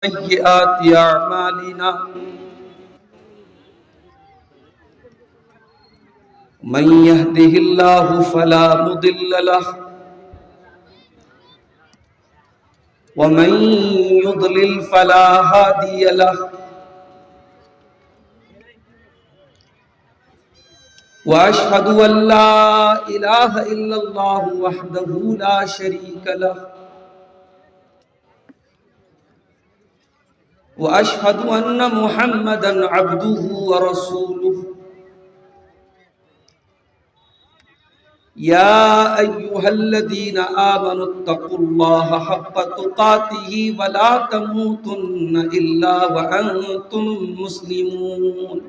سيئات أعمالنا من يهده الله فلا مضل له ومن يضلل فلا هادي له وأشهد أن لا إله إلا الله وحده لا شريك له وأشهد أن محمدًا عبده ورسوله يا أيها الذين آمنوا اتقوا الله حق تقاته ولا تموتن إلا وأنتم مسلمون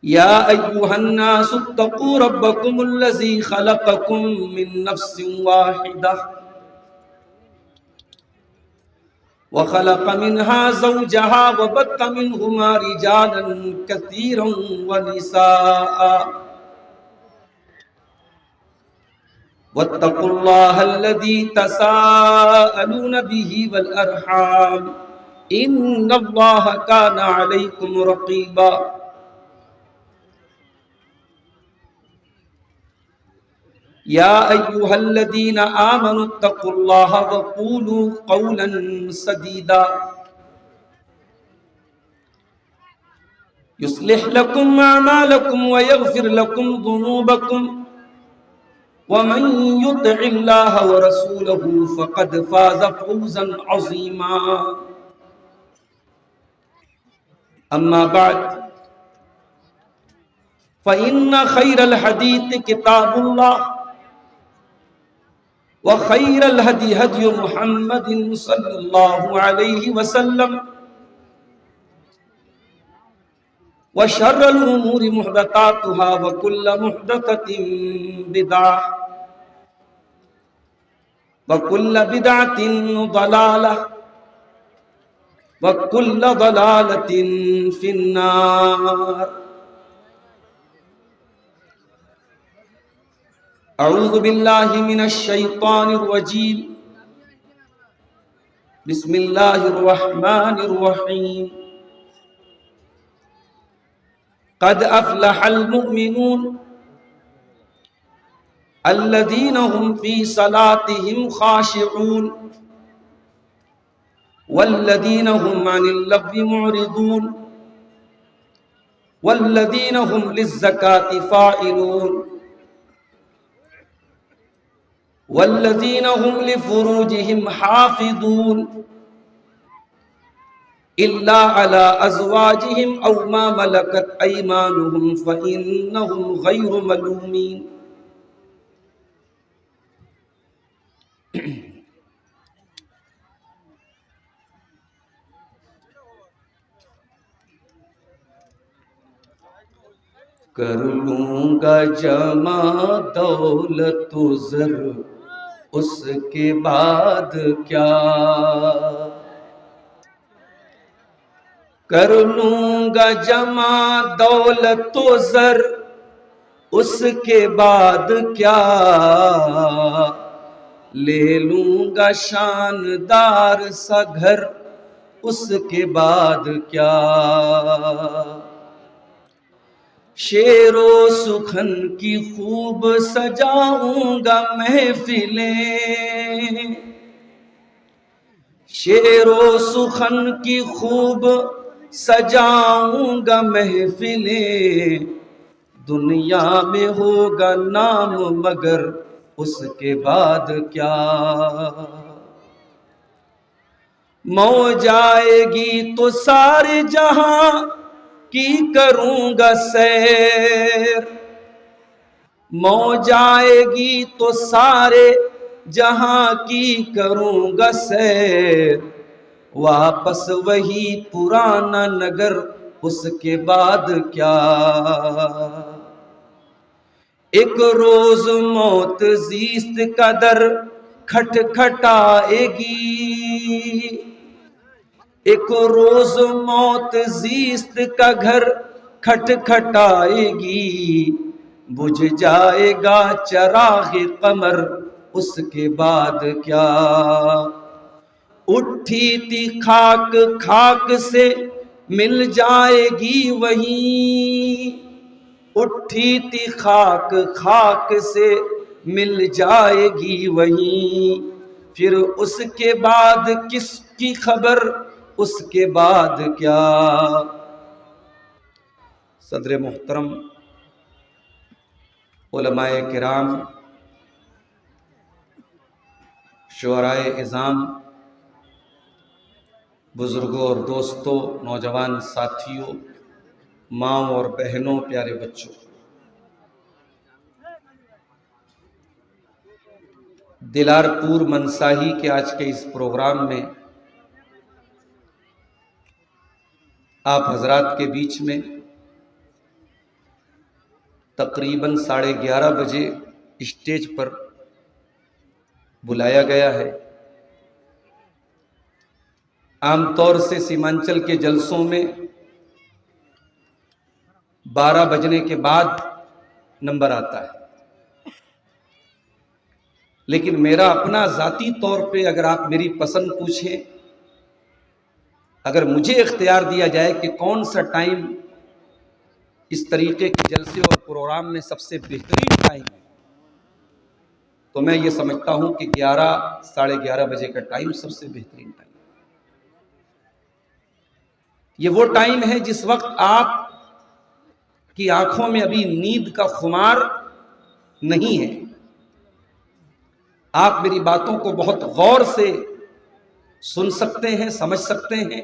يا أيها الناس اتقوا ربكم الذي خلقكم من نفس واحدة وخلق منها زوجها وبث منهما رجالا كثيرا ونساء واتقوا الله الذي تساءلون به والأرحام إن الله كان عليكم رقيبا يا أيها الذين آمنوا اتقوا الله وقولوا قولا سديدا يصلح لكم أعمالكم ويغفر لكم ذنوبكم ومن يطع الله ورسوله فقد فاز فوزا عظيما أما بعد فإن خير الحديث كتاب الله وخير الهدي هدي محمد صلى الله عليه وسلم وشر الأمور محدثاتها وكل محدثة بدعة وكل بدعة ضلالة وكل ضلالة في النار أعوذ بالله من الشيطان الرجيم بسم الله الرحمن الرحيم قد أفلح المؤمنون الذين هم في صلاتهم خاشعون والذين هم عن اللغو معرضون والذين هم للزكاة فاعلون والذين هم لفروجهم حافظون إلا على أزواجهم أو ما ملكت أيمانهم فإنهم غير ملومين کر لوں گا جمع دولت و زر اس کے بعد کیا کر لوں گا جمع دولت و زر اس کے بعد کیا لے لوں گا شاندار سا گھر اس کے بعد کیا شعر و سخن کی خوب سجاؤں گا محفلیں شعر و سخن کی خوب سجاؤں گا محفلیں دنیا میں ہوگا نام مگر اس کے بعد کیا موج آئے گی تو سارے جہاں کی کروں گا سیر موج آئے گی تو سارے جہاں کی کروں گا سیر واپس وہی پرانا نگر اس کے بعد کیا ایک روز موت زیست کا در کھٹکھٹائے گی ایک روز موت زیست کا گھر کھٹکھٹائے گی بجھ جائے گا چراغ قمر اس کے بعد کیا؟ اٹھی تھی خاک خاک سے مل جائے گی وہیں، اٹھی تھی خاک خاک سے مل جائے گی وہیں، پھر اس کے بعد کس کی خبر، اس کے بعد کیا؟ صدر محترم، علماء کرام، شعرائے عظام، بزرگوں اور دوستوں، نوجوان ساتھیوں، ماں اور بہنوں، پیارے بچوں، دلار پور منصاہی کے آج کے اس پروگرام میں آپ حضرات کے بیچ میں تقریباً 11:30 بجے اسٹیج پر بلایا گیا ہے۔ عام طور سے سیمانچل کے جلسوں میں 12 بجنے کے بعد نمبر آتا ہے، لیکن میرا اپنا ذاتی طور پہ اگر آپ میری پسند پوچھیں، اگر مجھے اختیار دیا جائے کہ کون سا ٹائم اس طریقے کے جلسے اور پروگرام میں سب سے بہترین ٹائم ہے، تو میں یہ سمجھتا ہوں کہ 11-11:30 بجے کا ٹائم سب سے بہترین ٹائم ہے۔ یہ وہ ٹائم ہے جس وقت آپ کی آنکھوں میں ابھی نیند کا خمار نہیں ہے، آپ میری باتوں کو بہت غور سے سن سکتے ہیں، سمجھ سکتے ہیں،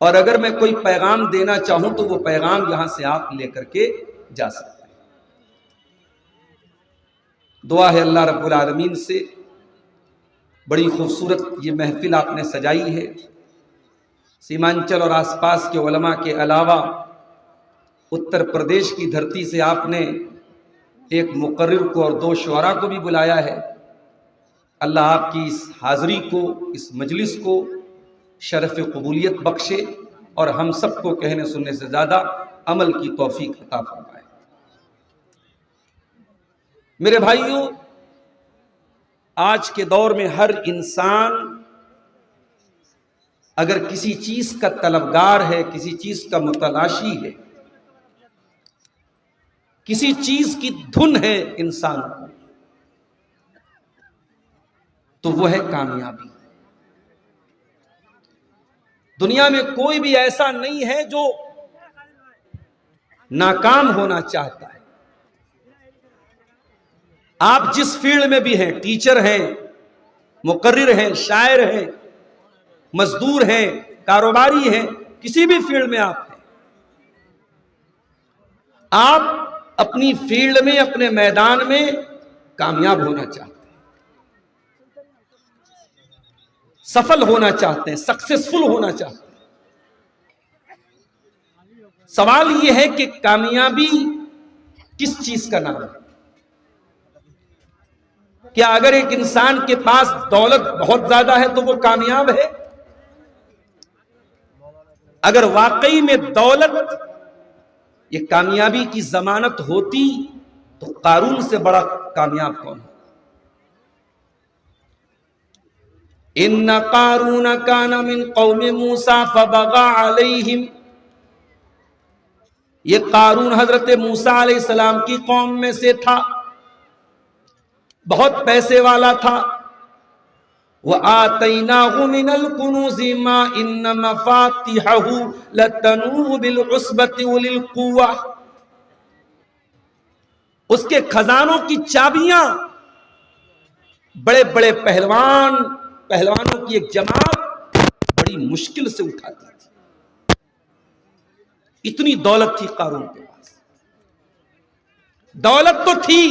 اور اگر میں کوئی پیغام دینا چاہوں تو وہ پیغام یہاں سے آپ لے کر کے جا سکتے ہیں۔ دعا ہے اللہ رب العالمین سے، بڑی خوبصورت یہ محفل آپ نے سجائی ہے۔ سیمانچل اور آس پاس کے علماء کے علاوہ اتر پردیش کی دھرتی سے آپ نے ایک مقرر کو اور 2 شعراء کو بھی بلایا ہے۔ اللہ آپ کی اس حاضری کو، اس مجلس کو شرف قبولیت بخشے اور ہم سب کو کہنے سننے سے زیادہ عمل کی توفیق عطا فرمائے۔ میرے بھائیوں، آج کے دور میں ہر انسان اگر کسی چیز کا طلبگار ہے، کسی چیز کا متلاشی ہے، کسی چیز کی دھن ہے انسان کو، تو وہ ہے کامیابی۔ دنیا میں کوئی بھی ایسا نہیں ہے جو ناکام ہونا چاہتا ہے۔ آپ جس فیلڈ میں بھی ہیں، ٹیچر ہیں، مقرر ہیں، شاعر ہیں، مزدور ہیں، کاروباری ہیں، کسی بھی فیلڈ میں آپ ہیں، آپ اپنی فیلڈ میں، اپنے میدان میں کامیاب ہونا چاہتے ہیں، سفل ہونا چاہتے ہیں، سکسیسفل ہونا چاہتے ہیں۔ سوال یہ ہے کہ کامیابی کس چیز کا نام ہے؟ کیا اگر ایک انسان کے پاس دولت بہت زیادہ ہے تو وہ کامیاب ہے؟ اگر واقعی میں دولت یہ کامیابی کی ضمانت ہوتی تو قارون سے بڑا کامیاب کون ہے؟ ان قارون کان من قوم موسیٰ فبغى علیہم، یہ قارون حضرت موسیٰ علیہ السلام کی قوم میں سے تھا، بہت پیسے والا تھا۔ وَآتَيْنَاهُ مِنَ الْكُنُوزِ مَا إِنَّ مَفَاتِحَهُ لَتَنُوءُ بِالْعُصْبَةِ أُولِي الْقُوَّةِ، اس کے خزانوں کی چابیاں بڑے بڑے پہلوانوں کی ایک جماعت بڑی مشکل سے اٹھاتی تھی، اتنی دولت تھی قارون کے پاس۔ دولت تو تھی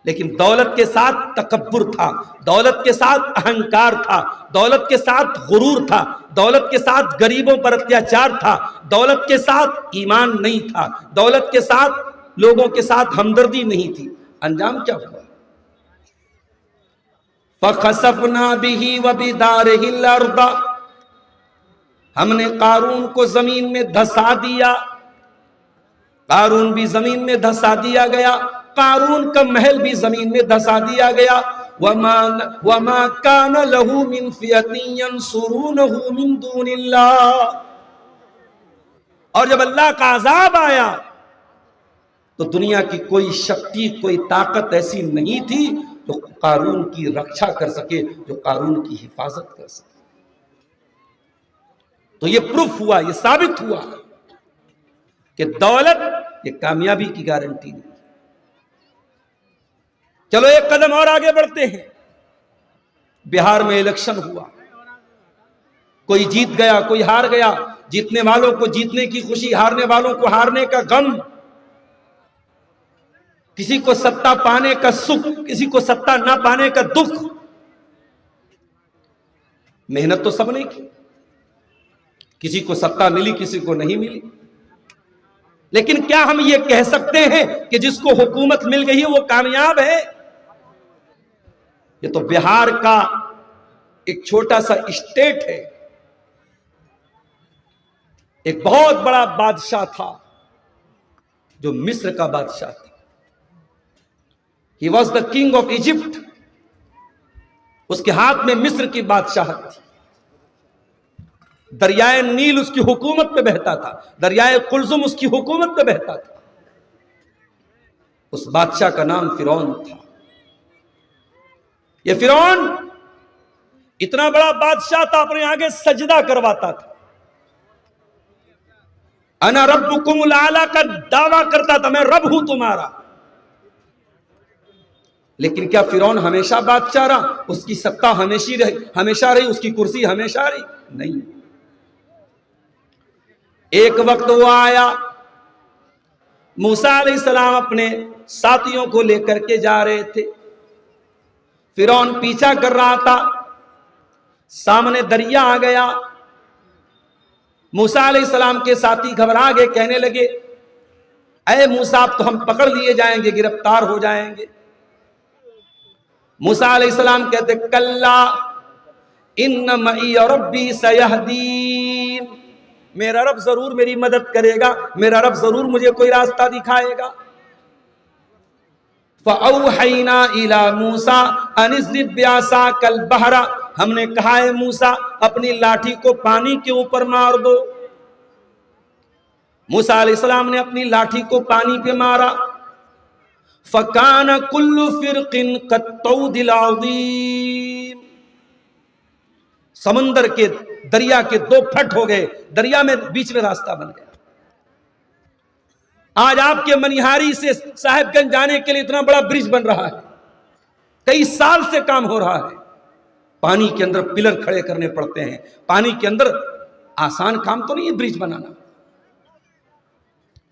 لیکن دولت کے ساتھ تکبر تھا، دولت کے ساتھ اہنکار تھا، دولت کے ساتھ غرور تھا، دولت کے ساتھ غریبوں پر اتیاچار تھا، دولت کے ساتھ ایمان نہیں تھا، دولت کے ساتھ لوگوں کے ساتھ ہمدردی نہیں تھی۔ انجام کیا ہوا؟ فَخَسَفْنَا بِهِ وَبِدَارِهِ الْأَرْضَ، ہم نے قارون کو زمین میں دھسا دیا، قارون بھی زمین میں دھسا دیا گیا۔ قارون کا محل بھی زمین میں دھسا دیا گیا. وَمَا كَانَ لَهُ مِنْ فِئَةٍ يَنْصُرُونَهُ مِنْ دُونِ اللَّهِ. اور جب اللہ کا عذاب آیا تو دنیا کی کوئی شکتی، کوئی طاقت ایسی نہیں تھی جو قارون کی رکشا کر سکے، جو قارون کی حفاظت کر سکے. تو یہ پروف ہوا، یہ ثابت ہوا کہ دولت یہ کامیابی کی گارنٹی نہیں. چلو ایک قدم اور آگے بڑھتے ہیں. بہار میں الیکشن ہوا، کوئی جیت گیا، کوئی ہار گیا. جیتنے والوں کو جیتنے کی خوشی، ہارنے والوں کو ہارنے کا غم. کسی کو ستا پانے کا سکھ، کسی کو ستا نہ پانے کا دکھ. محنت تو سب نے کی، کسی کو ستا ملی، کسی کو نہیں ملی. لیکن کیا ہم یہ کہہ سکتے ہیں کہ جس کو حکومت مل گئی ہے وہ کامیاب ہے؟ یہ تو بہار کا ایک چھوٹا سا اسٹیٹ ہے. ایک بہت بڑا بادشاہ تھا جو مصر کا بادشاہ تھا. He was the king of Egypt. اس کے ہاتھ میں مصر کی بادشاہت تھی. دریائے نیل اس کی حکومت پہ بہتا تھا، دریائے قلزم اس کی حکومت پہ بہتا تھا. اس بادشاہ کا نام فرعون تھا. یہ فرعون اتنا بڑا بادشاہ تھا، اپنے آگے سجدہ کرواتا تھا. انا ربکم الاعلی کا دعویٰ کرتا تھا، میں رب ہوں تمہارا. لیکن کیا فرعون ہمیشہ بادشاہ رہا؟ اس کی سطح ہمیشہ رہی، اس کی کرسی ہمیشہ رہی؟ نہیں. ایک وقت وہ آیا، موسیٰ علیہ السلام اپنے ساتھیوں کو لے کر کے جا رہے تھے. فرعون پیچھا کر رہا تھا، سامنے دریا آ گیا. موسیٰ علیہ السلام کے ساتھی گھبرا گئے، کہنے لگے اے موسیٰ اب تو ہم پکڑ لیے جائیں گے، گرفتار ہو جائیں گے. موسیٰ علیہ السلام کہتے کلا ان معی ربی سیہدین، میرا رب ضرور میری مدد کرے گا، میرا رب ضرور مجھے کوئی راستہ دکھائے گا. فَأَوْحَيْنَا إِلَى مُوسَىٰ أَنِ اضْرِب بِّعَصَاكَ الْبَحْرَ، ہم نے کہا ہے موسیٰ اپنی لاٹھی کو پانی کے اوپر مار دو. موسیٰ علیہ السلام نے اپنی لاٹھی کو پانی پہ مارا. فَكَانَ كُلُّ فِرْقٍ كَالطَّوْدِ الْعَظِيمِ، سمندر کے دریا کے دو پھٹ ہو گئے، دریا میں بیچ میں راستہ بن گیا. آج آپ کے منیہاری سے صاحب گنج جانے کے لیے اتنا بڑا برج بن رہا ہے، کئی سال سے کام ہو رہا ہے. پانی کے اندر پلر کھڑے کرنے پڑتے ہیں، پانی کے اندر آسان کام تو نہیں ہے برج بنانا.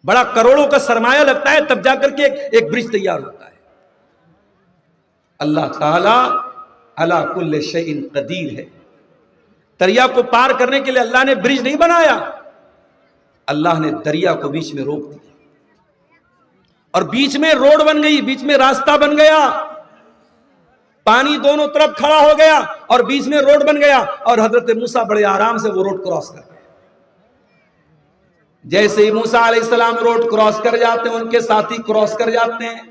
بڑا کروڑوں کا سرمایہ لگتا ہے تب جا کر کے ایک برج تیار ہوتا ہے. اللہ تعالی علی کل شیء قدیر ہے. دریا کو پار کرنے کے لیے اللہ نے برج نہیں بنایا، اللہ نے دریا کو بیچ میں روک دیا اور بیچ میں روڈ بن گئی، بیچ میں راستہ بن گیا. پانی دونوں طرف کھڑا ہو گیا اور بیچ میں روڈ بن گیا، اور حضرت موسیٰ بڑے آرام سے وہ روڈ کراس کر گئے. جیسے ہی موسیٰ علیہ السلام روڈ کراس کر جاتے ہیں، ان کے ساتھی کراس کر جاتے ہیں.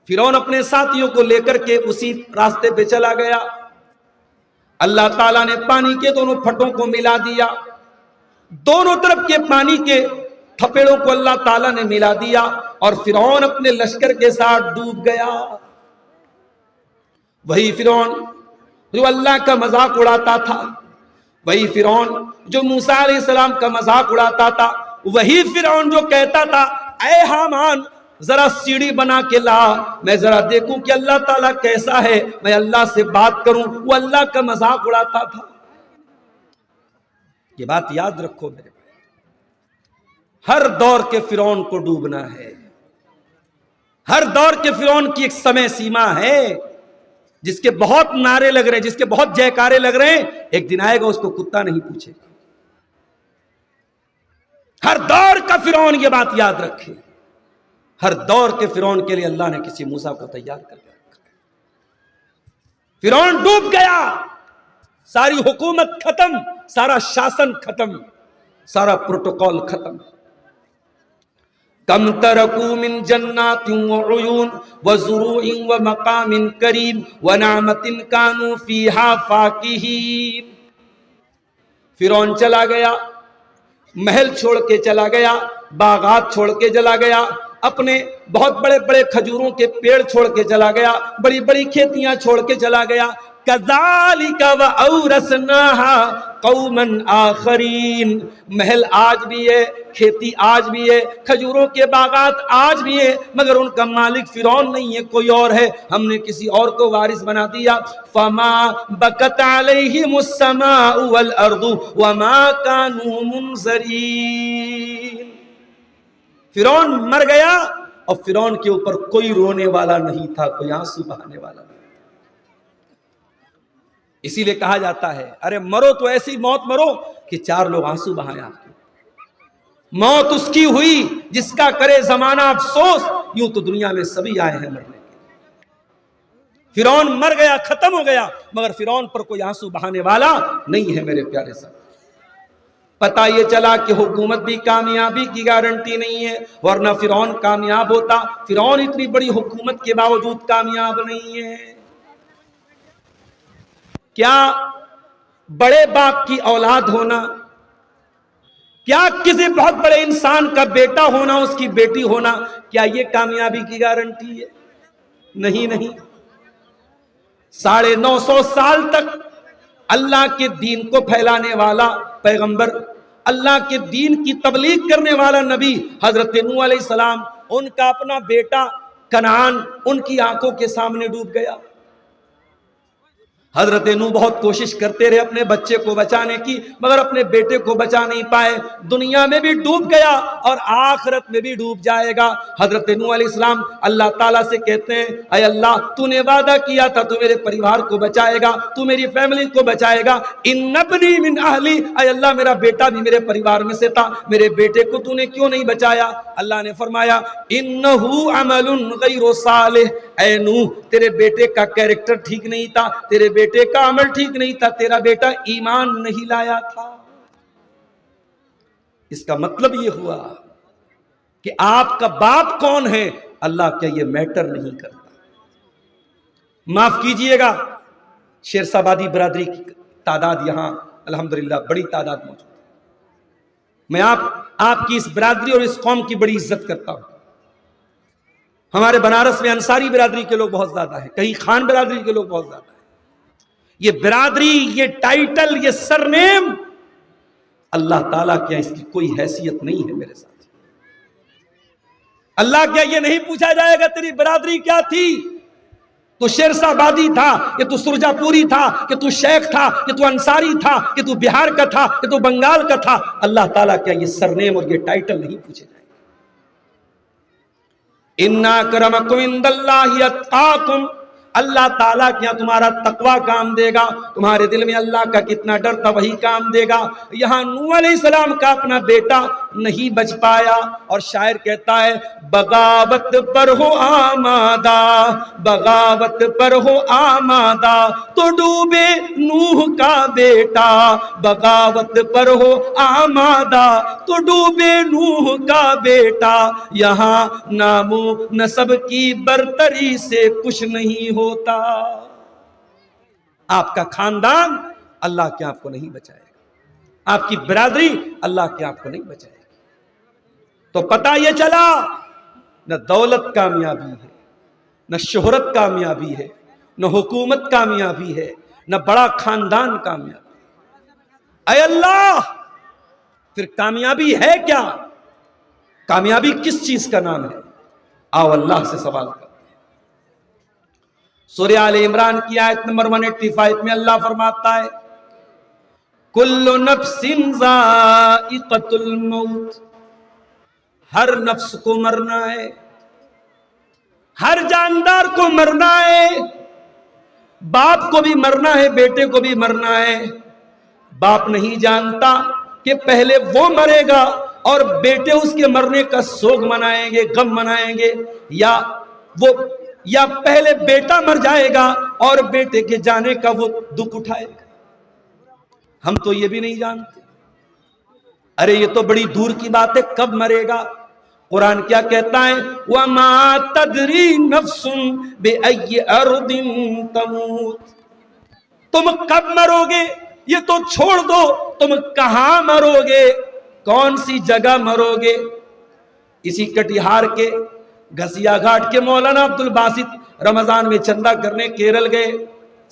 فرعون اپنے ساتھیوں کو لے کر کے اسی راستے پہ چلا گیا. اللہ تعالیٰ نے پانی کے دونوں پھٹوں کو ملا دیا، دونوں طرف کے پانی کے تھپیڑوں کو اللہ تعالیٰ نے ملا دیا، اور فرعون اپنے لشکر کے ساتھ ڈوب گیا. وہی فرعون جو اللہ کا مذاق اڑاتا تھا، وہی فرعون جو موسیٰ علیہ السلام کا مذاق اڑاتا تھا، وہی فرعون جو کہتا تھا اے حامان ذرا سیڑھی بنا کے لا، میں ذرا دیکھوں کہ اللہ تعالیٰ کیسا ہے، میں اللہ سے بات کروں. وہ اللہ کا مذاق اڑاتا تھا. یہ بات یاد رکھو میرے بھائی، ہر دور کے فرعون کو ڈوبنا ہے. ہر دور کے فرعون کی ایک سمے سیما ہے، جس کے بہت نعرے لگ رہے ہیں، جس کے بہت جیکارے لگ رہے ہیں، ایک دن آئے گا اس کو کتا نہیں پوچھے گا. ہر دور کا فرعون یہ بات یاد رکھے. ہر دور کے فرعون کے لیے اللہ نے کسی موسیٰ کو تیار کر کے رکھا. فرعون ڈوب گیا، ساری حکومت ختم، سارا شاسن ختم، سارا پروٹوکول ختم. کم ترکوا من جنات وعیون وزروع ومقام کریم ونعمت کانوا فیہا فاکہین۔ فرعون چلا گیا، محل چھوڑ کے چلا گیا، باغات چھوڑ کے چلا گیا، اپنے بہت بڑے بڑے کھجوروں کے پیڑ چھوڑ کے چلا گیا، بڑی بڑی کھیتیاں چھوڑ کے چلا گیا۔ کذالک وَأَوْرَثْنَاهَا قَوْمًا آخَرِينَ، محل آج بھی ہے، کھیتی آج بھی ہے، کھجوروں کے باغات آج بھی ہیں، مگر ان کا مالک فرعون نہیں ہے، کوئی اور ہے، ہم نے کسی اور کو وارث بنا دیا۔ فَمَا بَكَتْ عَلَيْهِمُ السَّمَاءُ وَالْأَرْضُ وَمَا كَانُوا مُنظَرِينَ۔ فرعون مر گیا اور فرعون کے اوپر کوئی رونے والا نہیں تھا، کوئی آنسو بہانے والا نہیں۔ اسی لیے کہا جاتا ہے ارے مرو تو ایسی موت مرو کہ چار لوگ آنسو بہائیں آپ کی۔ موت اس کی ہوئی جس کا کرے زمانہ افسوس، یوں تو دنیا میں سبھی آئے ہیں مرنے کے۔ فرعون مر گیا، ختم ہو گیا، مگر فرعون پر کوئی آنسو بہانے والا نہیں ہے میرے پیارے صاحب۔ پتہ یہ چلا کہ حکومت بھی کامیابی کی گارنٹی نہیں ہے، ورنہ فرعون کامیاب ہوتا۔ فرعون اتنی بڑی حکومت کے باوجود کامیاب نہیں ہے۔ کیا بڑے باپ کی اولاد ہونا، کیا کسی بہت بڑے انسان کا بیٹا ہونا، اس کی بیٹی ہونا، کیا یہ کامیابی کی گارنٹی ہے؟ نہیں نہیں۔ 950 سال تک اللہ کے دین کو پھیلانے والا پیغمبر، اللہ کے دین کی تبلیغ کرنے والا نبی حضرت نوح علیہ السلام، ان کا اپنا بیٹا کنعان ان کی آنکھوں کے سامنے ڈوب گیا۔ حضرت نوح بہت کوشش کرتے رہے اپنے بچے کو بچانے کی، مگر اپنے بیٹے کو بچا نہیں پائے۔ دنیا میں بھی ڈوب گیا اور آخرت میں بھی ڈوب جائے گا۔ حضرت نوح علیہ السلام اللہ تعالیٰ سے کہتے ہیں اے اللہ، تو نے وعدہ کیا تھا تو میرے پریوار کو بچائے گا، تو میری فیملی کو بچائے گا۔ ان ابنی من اہلی، اے اللہ میرا بیٹا بھی میرے پریوار میں سے تھا، میرے بیٹے کو تو نے کیوں نہیں بچایا؟ اللہ نے فرمایا انہو عمل غیر صالح، اے نوح تیرے بیٹے کا کیریکٹر ٹھیک نہیں تھا، تیرے بیٹے کا عمل ٹھیک نہیں تھا، تیرا بیٹا ایمان نہیں لایا تھا۔ اس کا مطلب یہ ہوا کہ آپ کا باپ کون ہے اللہ کیا یہ میٹر نہیں کرتا۔ معاف کیجئے گا، شیرسا بادی برادری کی تعداد یہاں الحمدللہ بڑی تعداد موجود ہے۔ میں آپ کی اس برادری اور اس قوم کی بڑی عزت کرتا ہوں۔ ہمارے بنارس میں انصاری برادری کے لوگ بہت زیادہ ہیں، کہیں خان برادری کے لوگ بہت زیادہ ہیں۔ یہ برادری، یہ ٹائٹل، یہ سرنیم اللہ تعالیٰ کیا اس کی کوئی حیثیت نہیں ہے میرے ساتھ۔ اللہ کیا یہ نہیں پوچھا جائے گا تیری برادری کیا تھی؟ تو شیرسا بادی تھا کہ تو سرجا پوری تھا کہ تو شیخ تھا کہ تو انصاری تھا کہ تو بہار کا تھا کہ تو بنگال کا تھا؟ اللہ تعالیٰ کیا یہ سرنیم اور یہ ٹائٹل نہیں پوچھے جائیں گے؟ اِنَّ أَكْرَمَكُمْ عِندَ اللَّهِ أَتْقَاكُمْ، اللہ تعالیٰ کیا تمہارا تقوی کام دے گا، تمہارے دل میں اللہ کا کتنا ڈر تھا وہی کام دے گا۔ یہاں نوح علیہ السلام کا اپنا بیٹا نہیں بچ پایا، اور شاعر کہتا ہے بغاوت پر ہو آمادہ، بغاوت پر ہو آمادہ تو ڈوبے نوح کا بیٹا، بغاوت پر ہو آمادہ تو ڈوبے نوح کا بیٹا، یہاں نام و نسب کی برتری سے کچھ نہیں ہوتا۔ آپ کا خاندان اللہ کیا آپ کو نہیں بچائے گا، آپ کی برادری اللہ کیا آپ کو نہیں بچائے گا۔ تو پتہ یہ چلا نہ دولت کامیابی ہے، نہ شہرت کامیابی ہے، نہ حکومت کامیابی ہے، نہ بڑا خاندان کامیابی ہے۔ اے اللہ، پھر کامیابی ہے کیا؟ کامیابی کس چیز کا نام ہے؟ آؤ اللہ سے سوال کرتے ہیں۔ سورہ آل عمران کی آیت نمبر 185 میں اللہ فرماتا ہے کل نفس ذائقۃ الموت، ہر نفس کو مرنا ہے، ہر جاندار کو مرنا ہے، باپ کو بھی مرنا ہے، بیٹے کو بھی مرنا ہے۔ باپ نہیں جانتا کہ پہلے وہ مرے گا اور بیٹے اس کے مرنے کا سوگ منائیں گے، غم منائیں گے، یا پہلے بیٹا مر جائے گا اور بیٹے کے جانے کا وہ دکھ اٹھائے گا۔ ہم تو یہ بھی نہیں جانتے۔ ارے یہ تو بڑی دور کی بات ہے، کب مرے گا، قرآن کیا کہتا ہے؟ وَمَا تَدْرِي نَفْسٌ بِأَيِّ أَرْضٍ تَمُوتُ، تم کب مرو گے یہ تو چھوڑ دو، تم کہاں مرو گے، کون سی جگہ مرو گے۔ اسی کٹیہار کے گھسیا گھاٹ کے مولانا عبد الباسط رمضان میں چندہ کرنے کیرل گئے،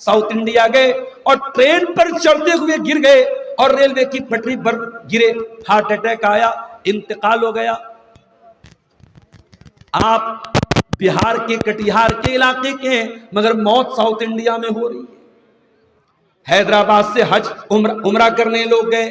ساؤتھ انڈیا گئے، اور ٹرین پر چڑھتے ہوئے گر گئے اور ریلوے کی پٹری پر گرے، ہارٹ اٹیک آیا، انتقال ہو گیا۔ آپ بہار کے کٹیہار کے علاقے کے ہیں مگر موت ساؤتھ انڈیا میں ہو رہی ہے۔ حیدرآباد سے حج عمرہ کرنے لوگ گئے،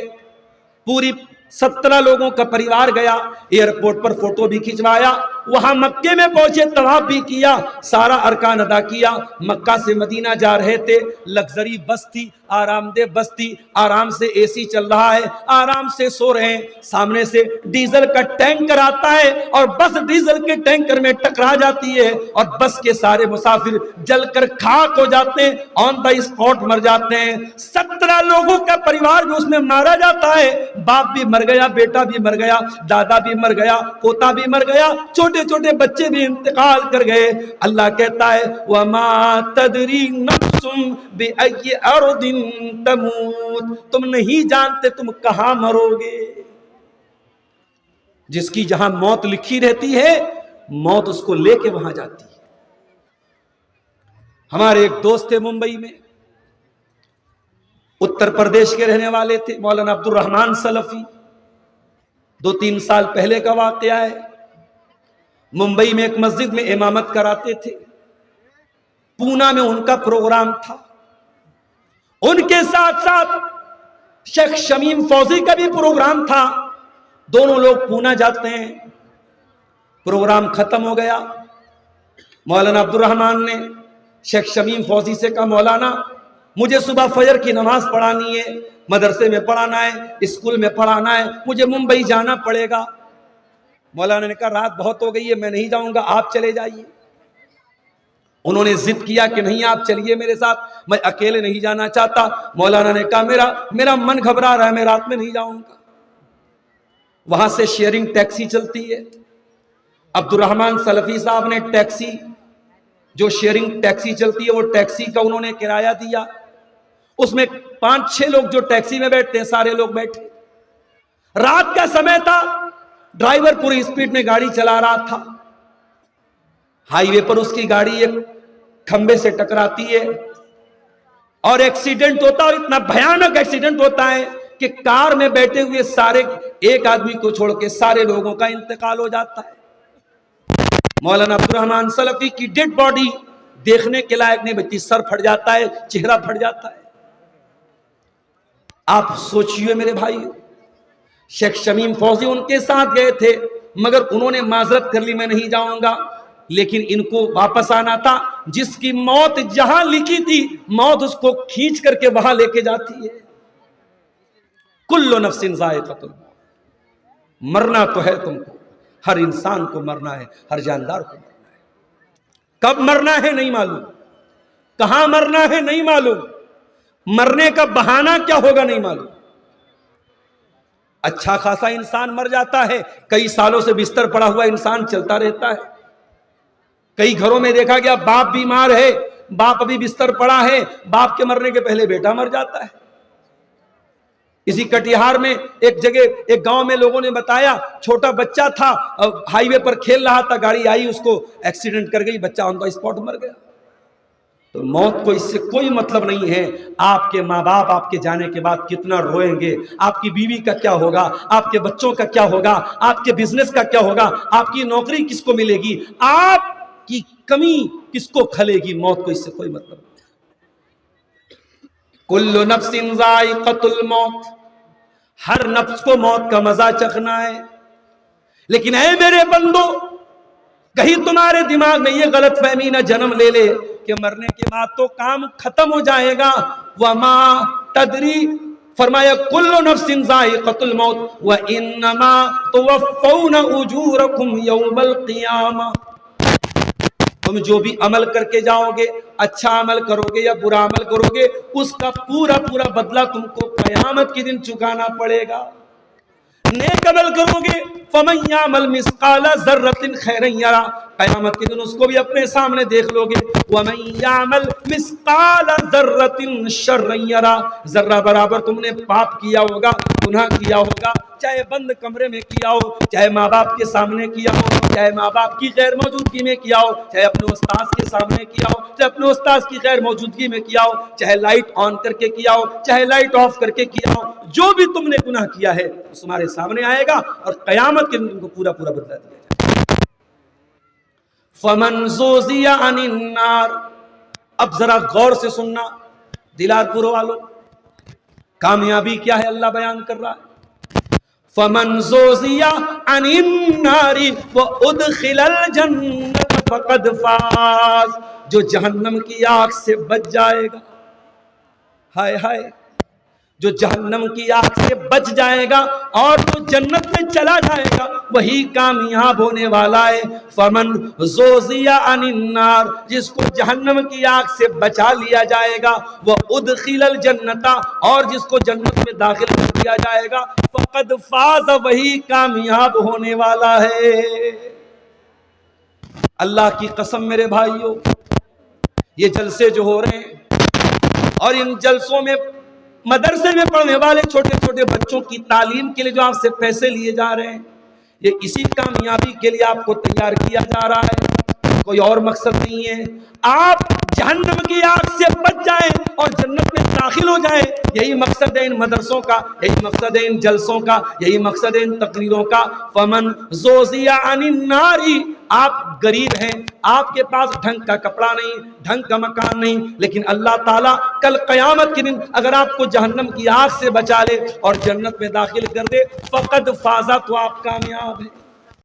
پوری 17 لوگوں کا پریوار گیا، ایئرپورٹ پر فوٹو بھی کھنچوایا، وہاں مکے میں پہنچے، طواف بھی کیا، سارا ارکان ادا کیا۔ مکہ سے مدینہ جا رہے تھے، لگژری بس تھی، آرام دہ بس تھی، آرام سے اے سی چل رہا ہے، آرام سے سو رہے ہیں، سامنے سے ڈیزل کا ٹینکر آتا ہے اور بس ڈیزل کے ٹینکر میں ٹکرا جاتی ہے اور بس کے سارے مسافر جل کر خاک ہو جاتے ہیں، آن دا اسپاٹ مر جاتے ہیں۔ 17 لوگوں کا پریوار بھی اس میں مارا جاتا ہے، باپ بھی مر گیا، بیٹا بھی مر گیا، دادا بھی مر گیا، پوتا بھی مر گیا، چھوٹے چھوٹے بچے بھی انتقال کر گئے۔ اللہ کہتا ہے وَمَا تَدْرِي نَفْسٌ بِأَيِّ أَرْضٍ تَمُوتُ، تم نہیں جانتے تم کہاں مرو گے۔ جس کی جہاں موت لکھی رہتی ہے موت اس کو لے کے وہاں جاتی ہے۔ ہمارے ایک دوست تھے ممبئی میں، اتر پردیش کے رہنے والے تھے، مولانا عبد الرحمان سلفی، 2-3 سال پہلے کا واقعہ ہے۔ ممبئی میں ایک مسجد میں امامت کراتے تھے، پونا میں ان کا پروگرام تھا، ان کے ساتھ ساتھ شیخ شمیم فوزی کا بھی پروگرام تھا، دونوں لوگ پونا جاتے ہیں۔ پروگرام ختم ہو گیا، مولانا عبد الرحمان نے شیخ شمیم فوزی سے کہا مولانا مجھے صبح فجر کی نماز پڑھانی ہے، مدرسے میں پڑھانا ہے، اسکول میں پڑھانا ہے، مجھے ممبئی جانا پڑے گا۔ مولانا نے کہا رات بہت ہو گئی ہے، میں نہیں جاؤں گا، آپ چلے جائیے۔ انہوں نے ضد کیا کہ نہیں آپ چلیے میرے ساتھ، میں اکیلے نہیں جانا چاہتا۔ مولانا نے کہا میرا من گھبرا رہا ہے، میں رات میں نہیں جاؤں گا۔ وہاں سے شیئرنگ ٹیکسی چلتی ہے، عبد الرحمان سلفی صاحب نے ٹیکسی، جو شیئرنگ ٹیکسی چلتی ہے وہ ٹیکسی کا انہوں نے کرایہ دیا، اس میں 5-6 لوگ جو ٹیکسی میں بیٹھتے ہیں سارے لوگ بیٹھے۔ رات کا سمے تھا، ڈرائیور پوری سپیڈ میں گاڑی چلا رہا تھا، ہائی وے پر اس کی گاڑی ایک کھمبے سے ٹکراتی ہے اور ایکسیڈنٹ ہوتا ہے، اور اتنا بھیانک ایکسیڈنٹ ہوتا ہے کہ کار میں بیٹھے ہوئے سارے، ایک آدمی کو چھوڑ کے سارے لوگوں کا انتقال ہو جاتا ہے۔ مولانا عبد الرحمان سلفی کی ڈیڈ باڈی دیکھنے کے لائق نہیں بچتی، سر پھٹ جاتا ہے، چہرہ پھٹ جاتا ہے۔ آپ سوچئے میرے بھائی، شیخ شمیم فوزی ان کے ساتھ گئے تھے مگر انہوں نے معذرت کر لی میں نہیں جاؤں گا، لیکن ان کو واپس آنا تھا۔ جس کی موت جہاں لکھی تھی موت اس کو کھینچ کر کے وہاں لے کے جاتی ہے۔ کل نفس ذائقۃ الموت، مرنا تو ہے تم کو، ہر انسان کو مرنا ہے، ہر جاندار کو مرنا ہے۔ کب مرنا ہے نہیں معلوم، کہاں مرنا ہے نہیں معلوم، مرنے کا بہانہ کیا ہوگا نہیں معلوم۔ اچھا خاصا انسان مر جاتا ہے، کئی سالوں سے بستر پڑا ہوا انسان چلتا رہتا ہے۔ کئی گھروں میں دیکھا گیا باپ بیمار ہے، باپ ابھی بستر پڑا ہے، باپ کے مرنے کے پہلے بیٹا مر جاتا ہے۔ اسی کٹیہار میں ایک جگہ ایک گاؤں میں لوگوں نے بتایا چھوٹا بچہ تھا، ہائی وے پر کھیل رہا تھا، گاڑی آئی اس کو ایکسیڈنٹ کر گئی، بچہ آن دا اسپاٹ مر گیا۔ تو موت کو اس سے کوئی مطلب نہیں ہے۔ آپ کے ماں باپ آپ کے جانے کے بعد کتنا روئیں گے، آپ کی بیوی کا کیا ہوگا، آپ کے بچوں کا کیا ہوگا، آپ کے بزنس کا کیا ہوگا، آپ کی نوکری کس کو ملے گی، آپ کی کمی کس کو کھلے گی، موت کو اس سے کوئی مطلب نہیں۔ کل نفس ذائقۃ الموت، ہر نفس کو موت کا مزہ چکھنا ہے، لیکن اے میرے بندو کہیں تمہارے دماغ میں یہ غلط فہمی نہ جنم لے لے کہ مرنے کے بعد تو کام ختم ہو جائے گا۔ وما تدری، فرمایا کل نفس ذائقۃ الموت وانما توفون اجورکم یوم القیامہ، تم جو بھی عمل کر کے جاؤ گے، اچھا عمل کرو گے یا برا عمل کرو گے، اس کا پورا بدلہ تم کو قیامت کے دن چکانا پڑے گا۔ نیک عمل کرو گے فَمَن يَعْمَلْ مِثْقَالَ ذَرَّةٍ خَيْرًا يَرَهُ، قیامت کے دن اس کو بھی اپنے سامنے دیکھ لو گے. وَمَن يَعْمَلْ مِثْقَالَ ذَرَّةٍ شَرًّا يَرَهُ، ذرہ برابر تم نے پاپ کیا ہوگا، گناہ کیا ہوگا، چاہے بند کمرے میں کیا ہو، چاہے ماں باپ کے سامنے کیا ہو، چاہے ماں باپ کی غیر موجودگی میں کیا ہو، چاہے اپنے استاذ کے سامنے کیا ہو، چاہے اپنے استاذ کی غیر موجودگی میں کیا ہو، چاہے لائٹ آن کر کے کیا ہو، چاہے لائٹ آف کر کے کیا ہو، جو بھی تم نے گناہ کیا ہے وہ تمہارے سامنے آئے گا اور قیامت کے دن تم کو پورا پورا بدلا دیا جائے گا. فَمَنْ زُحْزِحَ عَنِ النَّارِ، اب ذرا غور سے سننا دلار پور والوں، کامیابی کیا ہے اللہ بیان کر رہا ہے. فَمَنْ زُحْزِحَ عَنِ النَّارِ وَأُدْخِلَ الْجَنَّةَ فَقَدْ فَازَ، جو جہنم کی آگ سے بچ جائے گا، ہائے ہائے، جو جہنم کی آگ سے بچ جائے گا اور جو جنت میں چلا جائے گا وہی کامیاب ہونے والا ہے. فمن زحزح عن النار، جس کو جہنم کی آگ سے بچا لیا جائے گا، وہ ادخل الجنت، اور جس کو جنت میں داخل کر دیا جائے گا، فقد فاز، وہی کامیاب ہونے والا ہے. اللہ کی قسم میرے بھائیوں، یہ جلسے جو ہو رہے ہیں اور ان جلسوں میں مدرسے میں پڑھنے والے چھوٹے چھوٹے بچوں کی تعلیم کے لیے جو آپ سے پیسے لیے جا رہے ہیں، یہ اسی کامیابی کے لیے آپ کو تیار کیا جا رہا ہے، کوئی اور مقصد نہیں ہے. آپ جہنم کی آگ سے بچ جائیں اور جنت میں داخل ہو جائیں، یہی مقصد ہے ان مدرسوں کا، یہی مقصد ہے ان جلسوں کا، یہی مقصد ہے ان تقریروں کا. فمن زحزح عن النار، آپ غریب ہیں، آپ کے پاس ڈھنگ کا کپڑا نہیں، ڈھنگ کا مکان نہیں، لیکن اللہ تعالیٰ کل قیامت کے دن اگر آپ کو جہنم کی آگ سے بچا لے اور جنت میں داخل کر دے، فقد فازا، تو آپ کامیاب ہیں.